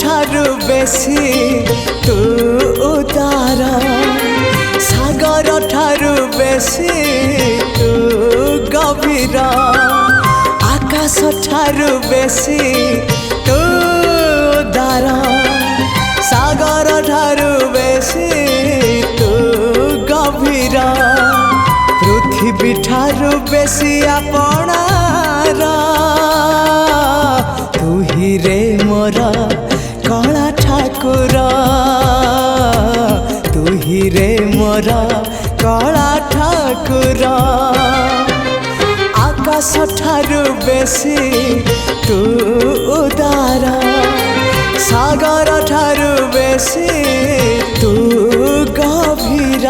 ଠାରୁ ବେଶୀ ତୁ ଉଦାର ସାଗର ଠାରୁ ବେଶୀ ତୁ ଗଭୀର ଆକାଶ ଠାରୁ ବେଶୀ ତୁ ଉଦାର ସାଗର ଠାରୁ ବେଶୀ ତୁ ଗଭୀର ପୃଥିବୀ ଠାରୁ ବେଶୀ ଆପଣାର ତୁ ହି ରେ ମୋର କଳା ଠାକୁର ତୁ ହି ରେ ମୋର କଳା ଠାକୁର ଆକାଶ ଠାରୁ ବେଶୀ ତୁ ଉଦାର ସାଗର ଠାରୁ ବେଶୀ ତୁ ଗଭୀର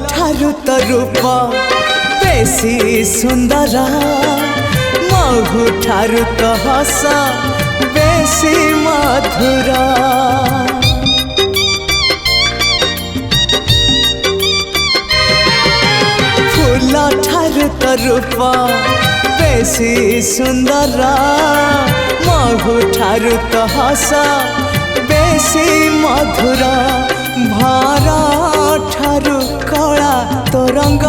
ଠାରୁ ତ ରୂପ ବେଶୀ ସୁନ୍ଦର ମହୁ ଠାରୁ ତ ହସ ବେଶୀ ମଧୁର ଫୁଲ ଠାରୁ ତ ରୂପ ବେଶୀ ସୁନ୍ଦର ମହୁ ଠାରୁ ତ ହସ ବେଶୀ ମଧୁର ଭର ଠାରୁ କଳା ତୋରଙ୍ଗ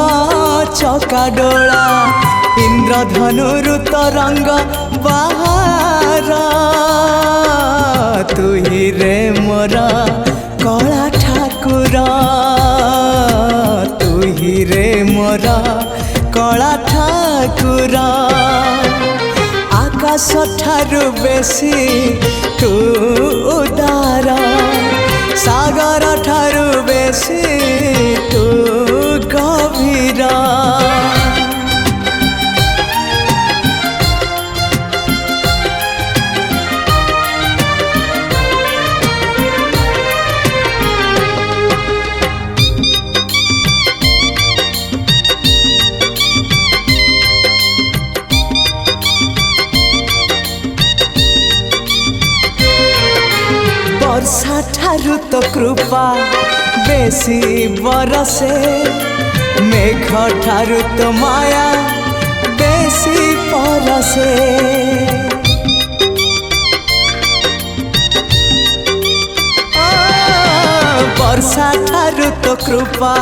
ଚକାଡୋଳା ଇନ୍ଦ୍ରଧନୁରୁ ତରଙ୍ଗ ବାହାର ତୁ ହି ରେ ମୋର କଳା ଠାକୁର ତୁ ହି ରେ ମୋର କଳା ଠାକୁର ଆକାଶ ଠାରୁ ବେଶୀ ତୁ ଉଦାର ସାଗର ଠାରୁ ବେଶୀ ତୁ ଗଭୀର ବର୍ଷା ଠାରୁ ତ କୃପା ବେଶୀ ବରସେ মেঘ ঠারু তো মায়া বেশি পরশে বর্ষা ঠারু তো কৃপা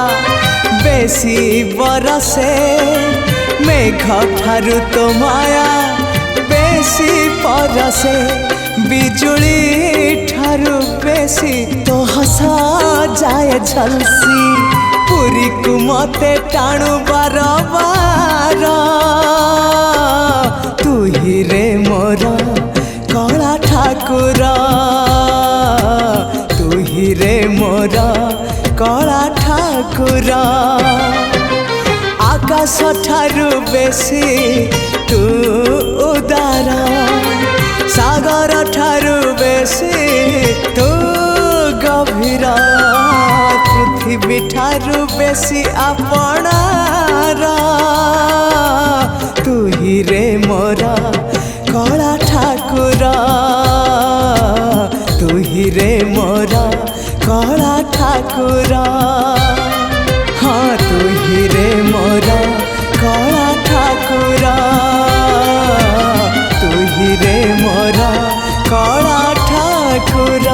বেশি বরসে মেঘ ঠারু তো মায়া বেশি পরশে বিজুলি ঠারু বেশি তো হসা যায় ঝলসি পুরী কু মতে টাণু বার বার তুই রে মোর কলা ঠাকুর তুই রে মোর কলা ঠাকুর আকাশ ঠারু বেশি তু উদার সাগর ঠারু বেশি তু গভীর পৃথিবী ঠারু বেশি আপনার তুই রে মোর কলা ঠাকুর তুই রে মোর কলা ঠাকুর हाँ তুই রে মোর কলা ঠাকুর তুই রে মোর কলা ঠাকুর।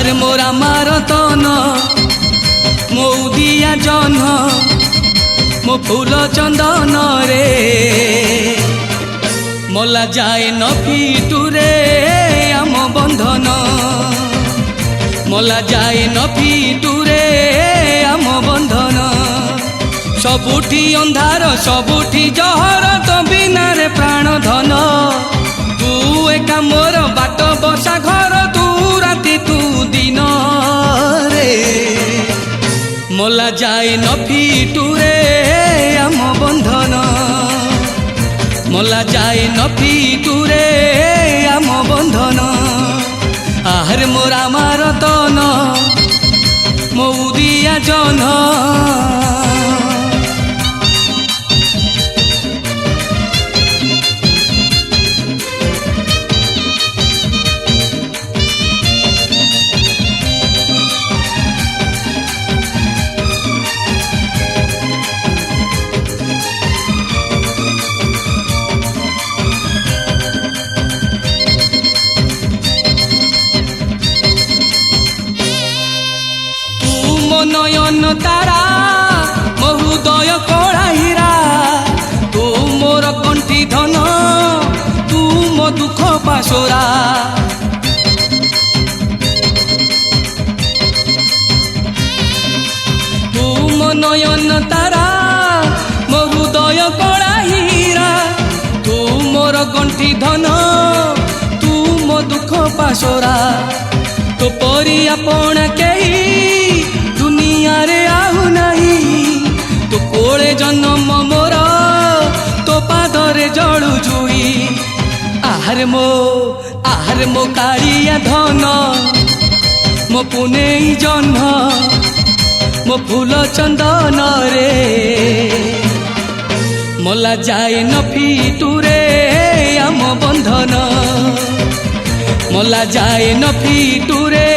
आहार मोरा मारतन मो उदिया जन मो फूल चंदन रे मला जाए न फिटुरे आम बंधन मला जाए न फिटुरे आम बंधन सबुठी अंधार सबुठी जहर तो बिना रे प्राण धन तू एका मोर बाट बसा घर तू राति तू दिन रे मला जाए न फिटुरे आम बंधन मला जाए न फिटुरे आम बंधन आहार मोरा मारतन मो उदिया जन नयन तारा महुदय कड़ा हीरा तू मोर कंठी धन तू मो दुख पाशोरा तू मो नयन तारा महुदय कड़ा हीरा तू मोर कंठी धन तू मो दुख पाशोरा तो परी आपण केही दुनियारे आहु नहीं तो कोले जन्म मोर तो पादरे जड़ू जुई आहार मो कालिया धन मो पुने जन्म मो फूल चंदन रे मला जाए न फिटुरे आम बंधन मला जाए न फिटुरे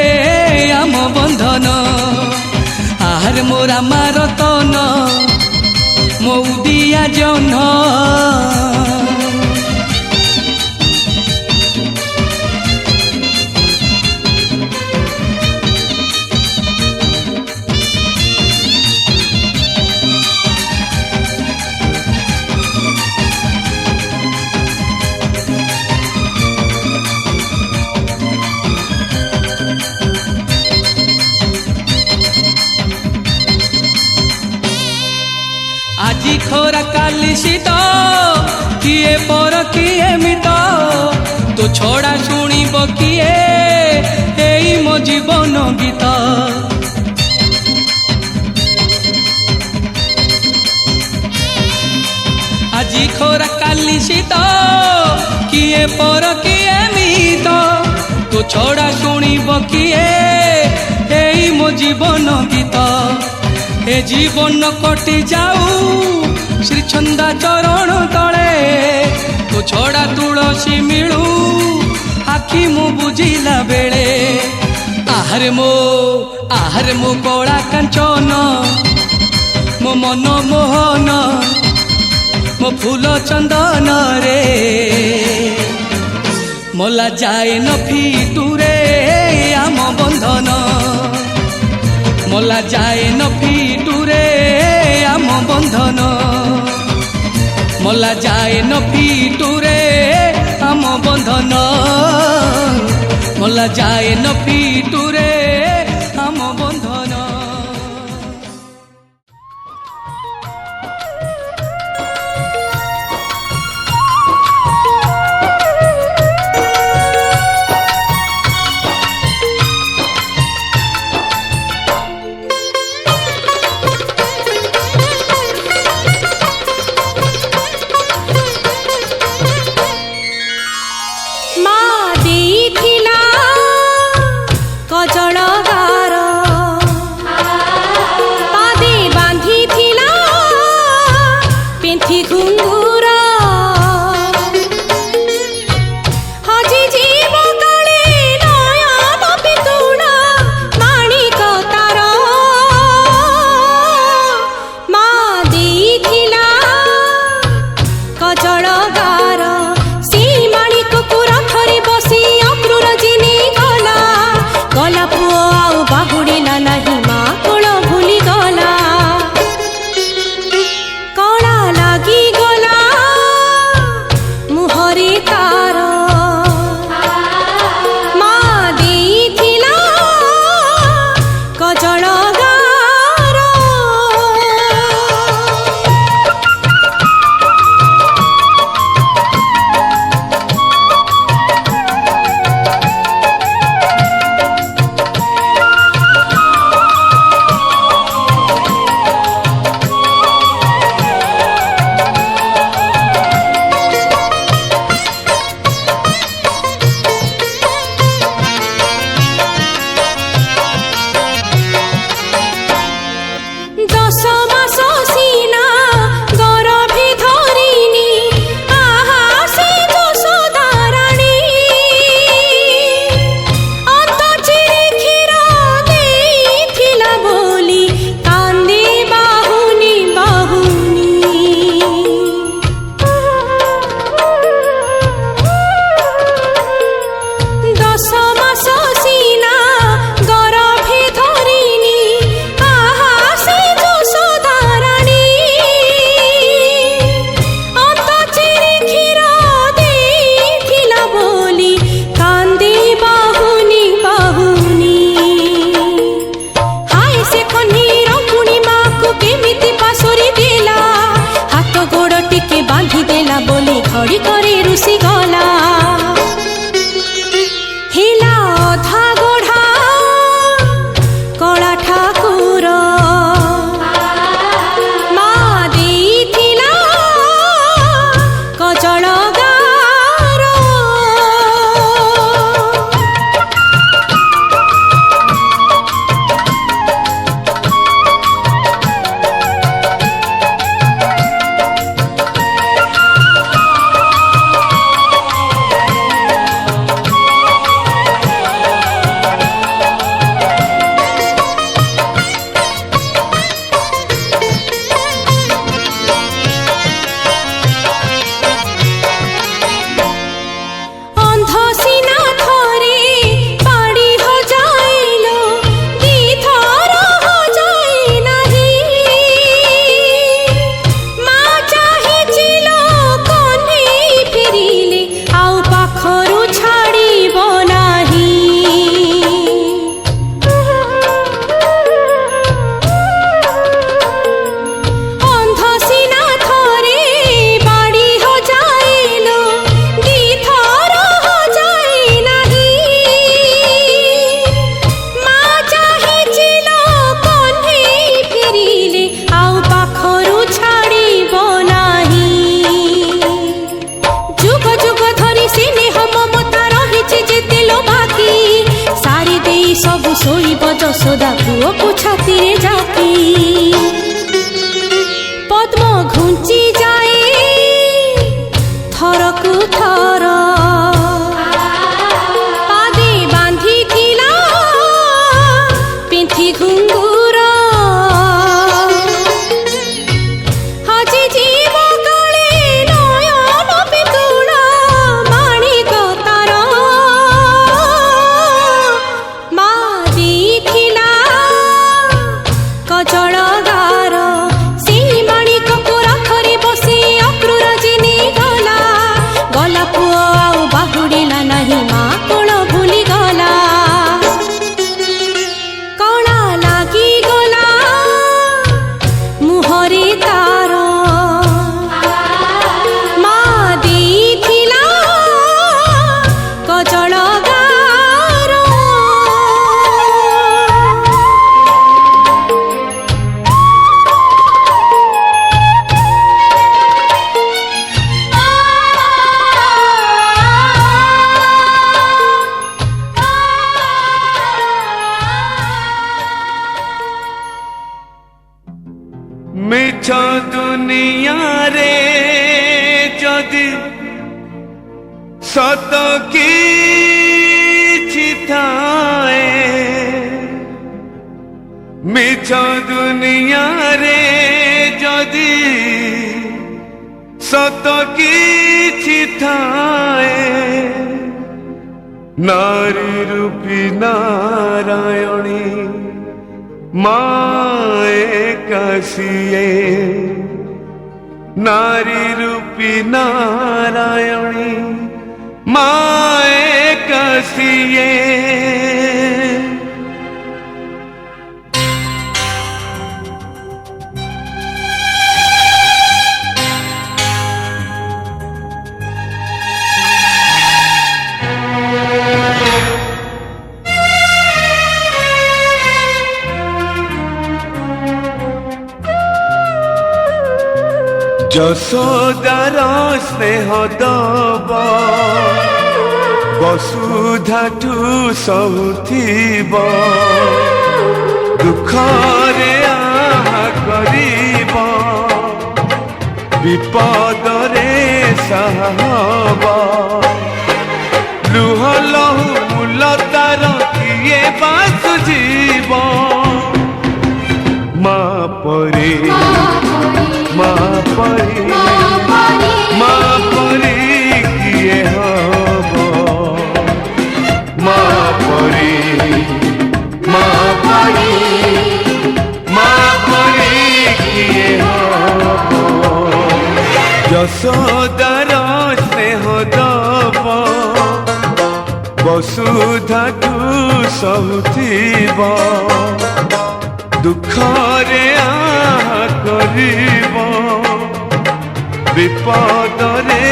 आम बंधन आहार मोरा मारतन मो उदिया जन আজি খরা কালি শীত কিয়ে পর কিয়ে মিত তো ছড়া শুনিব কিয়ে এই মো জীবন গীত আজি খরা কালি শীত কিয়ে পর কিয়ে মিত তো ছড়া শুনিব কিয়ে এই মো জীবন গীত ए जीवन कटि जाऊ श्री छंदा चरण तले तो छड़ा तुलसी मिलू आखि मु बुझिला बेले आहार मो कला कांचन मो मन मोहन मो फूल चंदन रे मला जाए न फिटुरे आम बंधन मला जाए न फिटुरे आम बंधन मला जाए न फिटुरे आम बंधन मला जाए न फिटुरे आम बंधन कजल गार ଶୋଇବ ଯଶୋଦା ପୁଅକୁ ଛାତିରେ ଜାକି ପଦ୍ମ ଘୁଞ୍ଚି ଯାଏ ଥରକୁ ଥର ପାଦେ ବାନ୍ଧିଥିଲା ପିନ୍ଥି ଘୁଙ୍ଗୁର ଆଜି ଯିବ କାଳେ ନୟନ ପିତୁଳ ମାଣିକ ତାର ମା ଦେଇଥିଲା କଜଳ ଗାର ସେଇ ମାଣିକକୁ ରଥରେ ବସି ଅକ୍ରୁର ଜିନି ଗଲା ଗଲା ପୁଅ ଆଉ ବାହୁଡ଼ିଲା ନାହିଁ ମା କୋଳ ଭୁଲିଗଲା କଳା ଲାଗିଗଲା ମୁହଁରେ ତାର ମା ଦେଇଥିଲା କଜଳ ଗାର मिछ दुनिया रे जदि सत किछि थाए मिछ दुनिया रे जदि सत किछि थाए नारी रूपी नारायणी माए कासिए नारी रूपी नारायणी माए कासिए যশোদার স্নেহ দব বসুধাঠু সহুথিব দুঃখরে আহা করিব বিপদরে সাহা হব লুহ লহু মূল তার কিয়ে বাসুজিব মা পরে মা পরি মা পরি কিয়ে হব মা পরি মা পরি মা পরি কিয়ে হব যশোদার স্নেহ দব বসুধাঠু সহুথিব দুঃখরে আহা করিব বিপদরে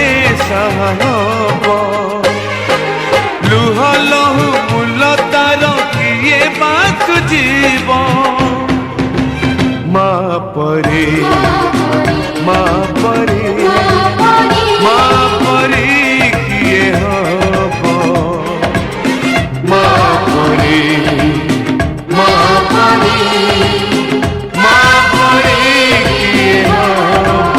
সাহা হব লুহ লহু মূল তার কিয়ে বাসুজিব মা পরি মা পরি মা পরি কিয়ে হব মা পরি মা পরি মা পরি কিয়ে হব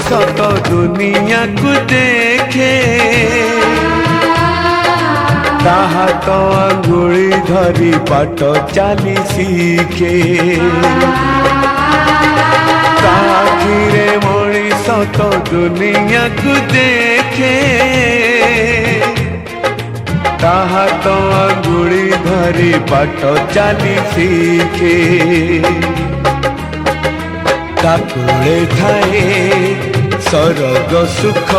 सत दुनिया को देखे ताहा तो अंगुली धरी बाट चाली सीखे ताखिरे मणिष तो दुनिया को देखे ताहा तो अंगुली धरी बाट चाली सीखे ताकुले थाए सरग सुख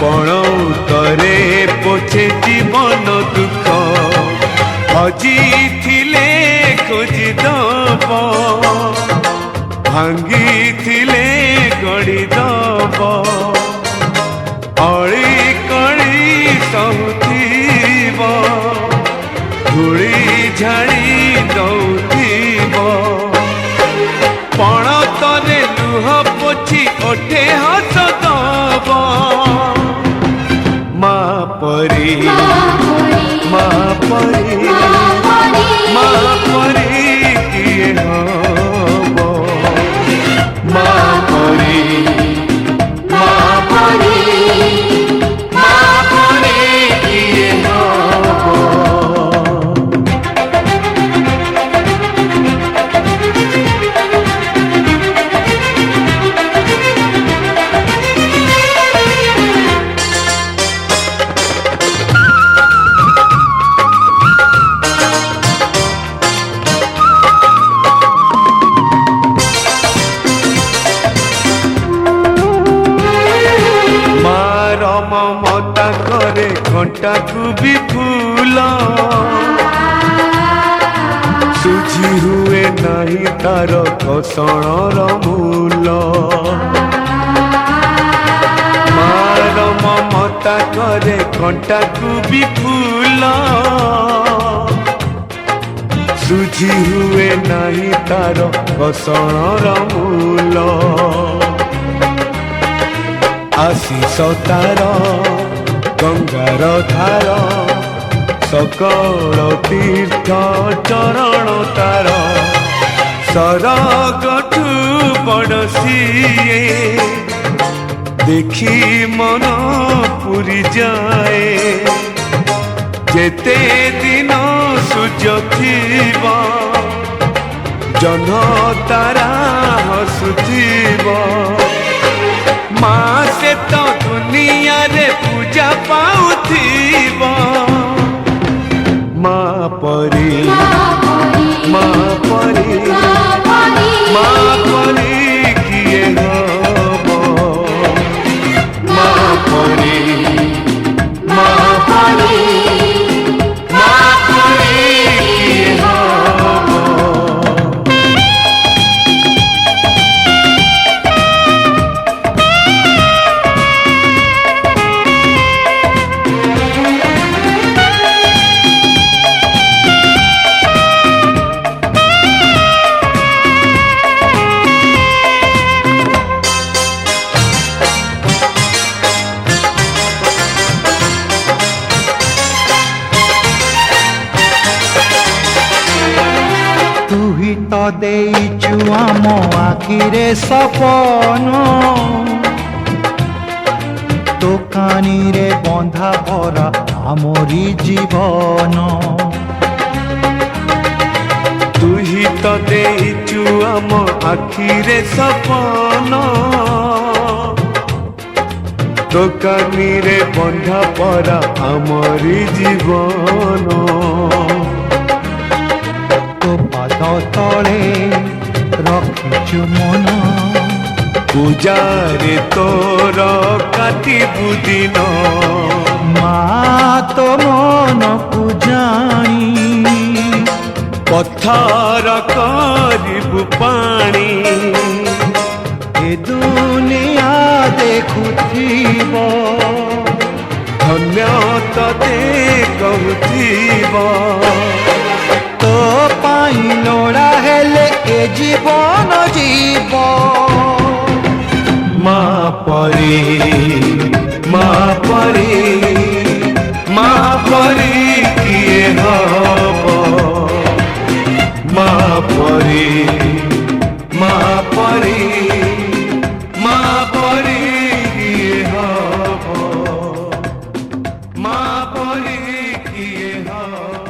ପଣତରେ ପୋଛେ ଜୀବନ ଦୁଃଖ ହଜିଥିଲେ ଖୋଜିଦବ ଭାଙ୍ଗିଥିଲେ ଗଢ଼ିଦବ ଅଳି କଳି ସହୁଥିବ ଧୂଳି ଝାଡ଼ି ଦଉଥିବ ପଣତରେ ଲୁହ ପୋଛି ଓଠେ ହସ ଦବ ମା ପରି ମା ପରି ମା ପରି କିଏ ହବ ମା ପରି ମା ପରି ମା ପରି କିଏ ହବ। ମମତା କରେ ଘଣ୍ଟାକୁ ବି ଫୁଲ ସୁଝି ହୁଏ ନାହିଁ ତାର କଷଣର ମୂଲ ମାର ମମତା କରେ ଘଣ୍ଟାକୁ ବି ଫୁଲ ସୁଝି ହୁଏ ନାହିଁ ତାର କଷଣର ମୂଲ आशीष तार गंगार धार सकल तीर्थ चरण तार सरगठु बड़ सिए देखी मन पुरी जाए जेते दिन सूर्य थिबा जह्न तारा हसुथिबा माँ से तो दुनिया रे पूजा पाउथिब माँ परी माँ परी माँ परी किए हब माँ परी माँ परी माँ परी किए हब। ତ ଦେଇଛୁ ଆମ ଆଖିରେ ସପନ ଦୋକାନୀରେ ବନ୍ଧା ଭରା ଆମରି ଜୀବନ ତୁ ହିଁ ତ ଦେଇଛୁ ଆମ ଆଖିରେ ସପନ ଦୋକାନୀରେ ବନ୍ଧା ପରା ଆମରି ଜୀବନ ତଳେ ରଖିଛୁ ମନ ପୂଜାରେ ତୋର କାଟିବୁ ଦିନ ମା ତ ମନକୁ ଜାଣି ପଥର କରିବୁ ପାଣି ଏ ଦୁନିଆ ଦେଖୁଥିବ ଧନ୍ୟ ତତେ କହୁଥିବ ତୋ ପାଇଁ ଲୋଡ଼ା ହେଲେ ଏ ଜୀବନ ଯିବ ମା ପରି ମା ପରି ମା ପରି କିଏ ହବ ମା ପରି ମା ପରି ମା ପରି କିଏ ହବ ମା ପରି କିଏ ହବ।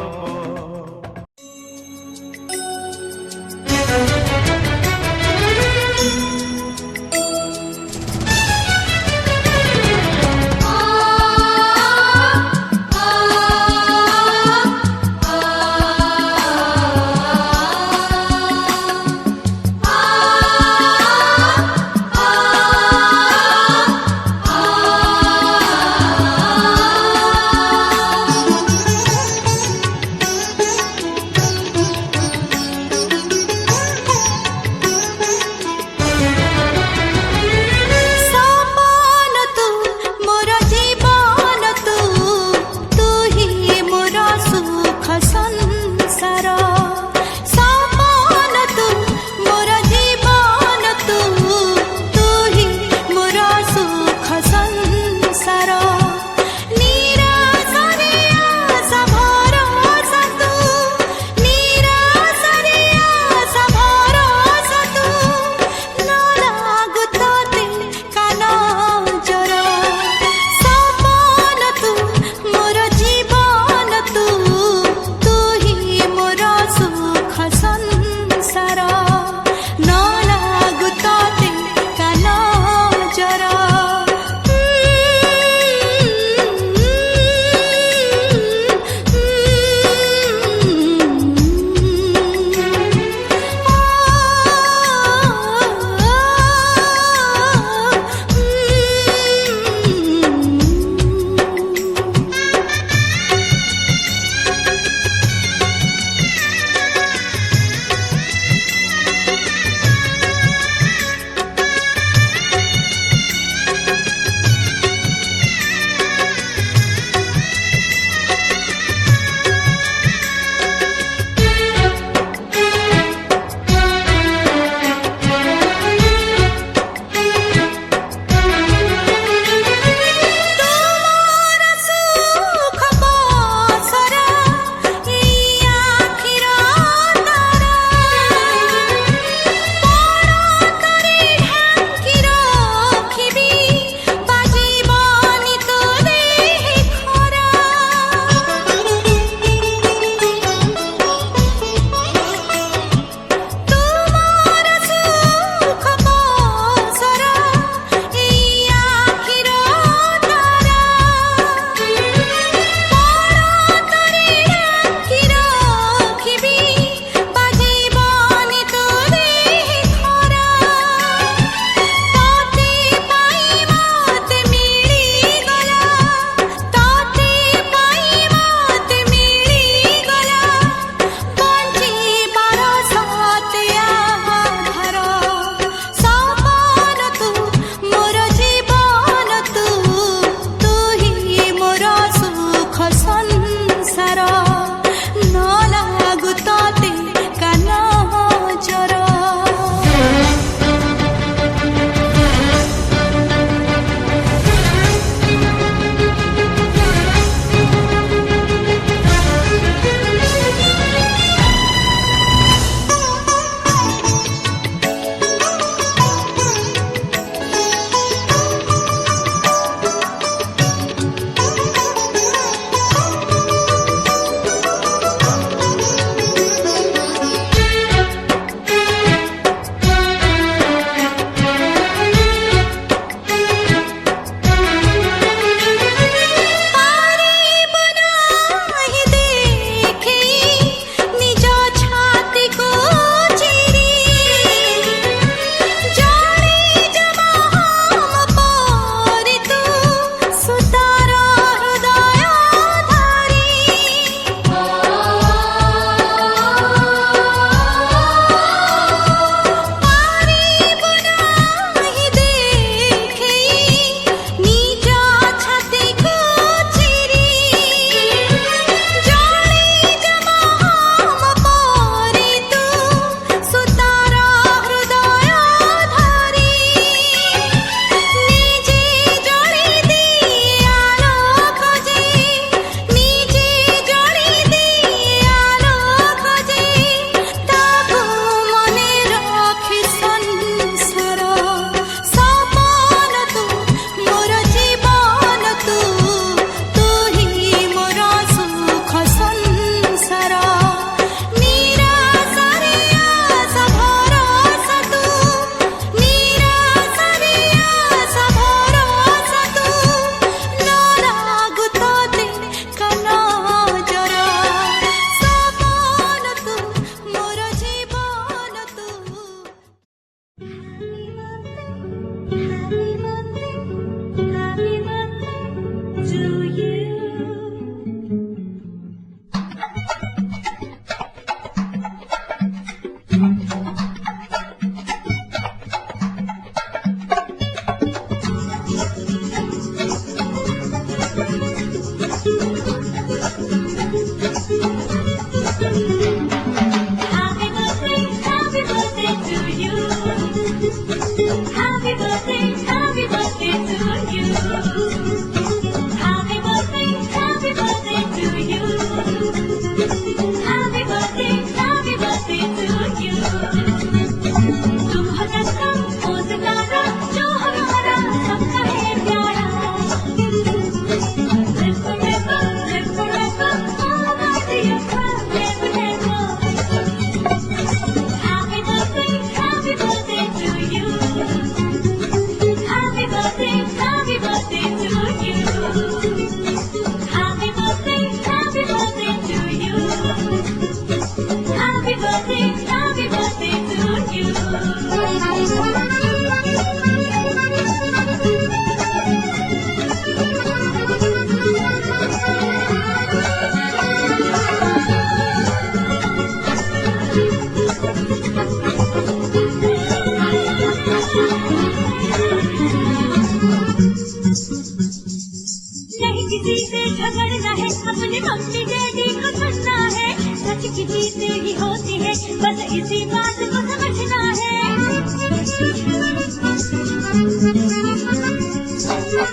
नहीं किसी से झगड़ना है, अपने मम्मी डैडी को सुनना है, सच किसी से ही होती है, बस इसी बात को समझना है।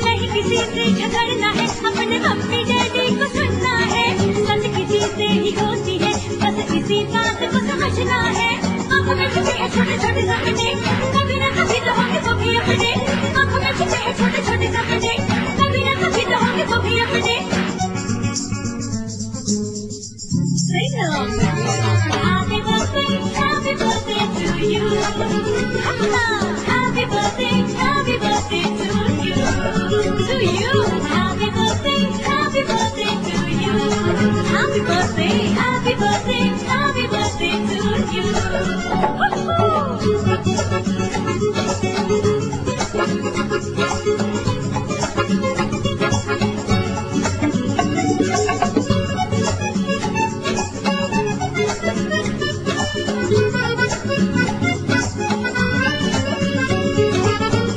नहीं किसी से झगड़ना है, अपने मम्मी डैडी को सुनना है, सच किसी से ही होती है, बस इसी बात को समझना है। आंखों में छुपे हैं छोटे छोटे सपने, कभी न कभी तो होंगे वो भी अपने। आंखों में छुपे हैं छोटे छोटे सपने, कभी न कभी तो होंगे वो भी अपने। Sing along. Happy birthday to you. Come on, happy birthday to you. To you. Happy birthday to you. Happy birthday to you.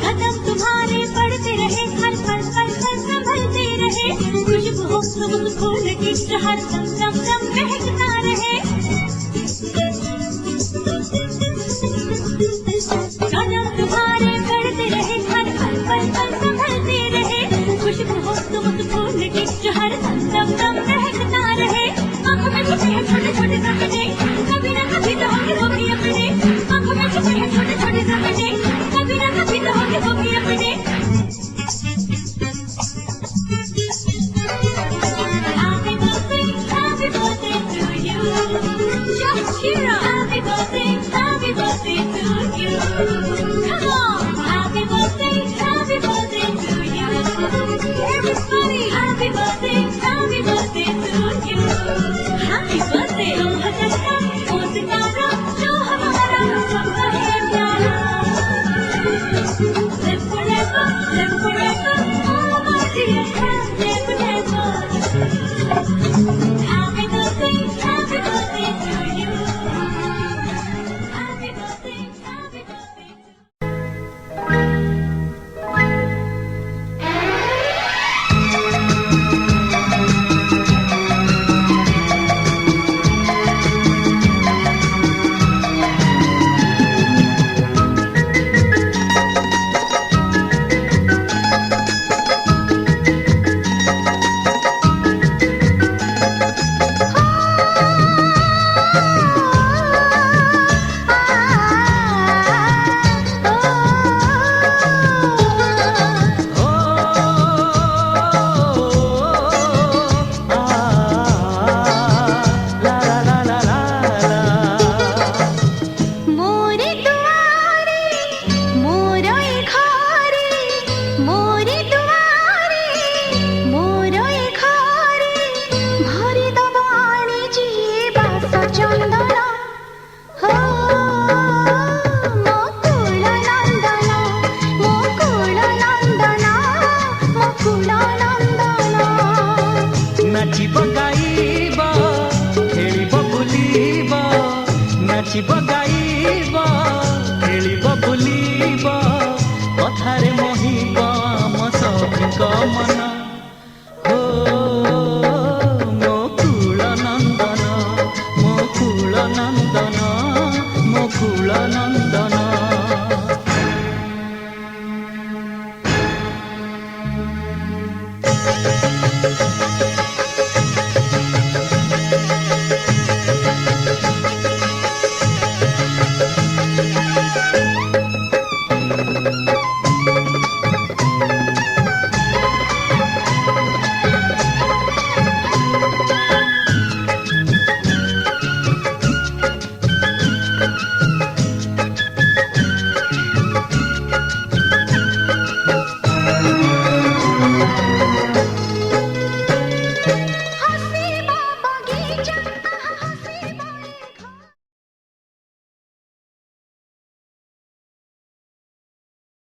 कदम तुम्हारे बढ़ते रहे, हर पल संभलते रहे, खुशबू हो तुम फूल की हर दम दम दम महकता रहे। कदम तुम्हारे बढ़ते रहे, हर पल संभलते रहे, खुशबू हो तुम फूल की हर दम दम दम महकता रहे। आंखों में छुपे हैं छोटे छोटे सपने, कभी न कभी तो होंगे वो भी अपने। आंखों में छुपे हैं छोटे छोटे सपने, कभी न कभी तो होंगे वो भी अपने। Happy birthday to you. Just cheer up. Happy birthday to you. Come on. Happy birthday to you. Everybody, happy birthday to you. Happy birthday. हमका वो सितारा जो हमारा सबका है प्यारा। Live forever, oh my dear, live forever. Happy birthday to you. Happy birthday to you. मोरे दुआरे मोरोए घरे, मोरे दुआरे मोरोए घरे, भरि दबाणी जीवास चंदन हो मुकुल नंदन, मुकुल नंदन, मुकुल नंदन। नाचिब गाइब खेलिब बुलिब, नाचिब गाइब खेलिब बुलिब, कथारे मोहिब आम सखीक मन हो मुकुल नंदन, मुकुल नंदन, मुकुल नंदन। हसीबा बगीचा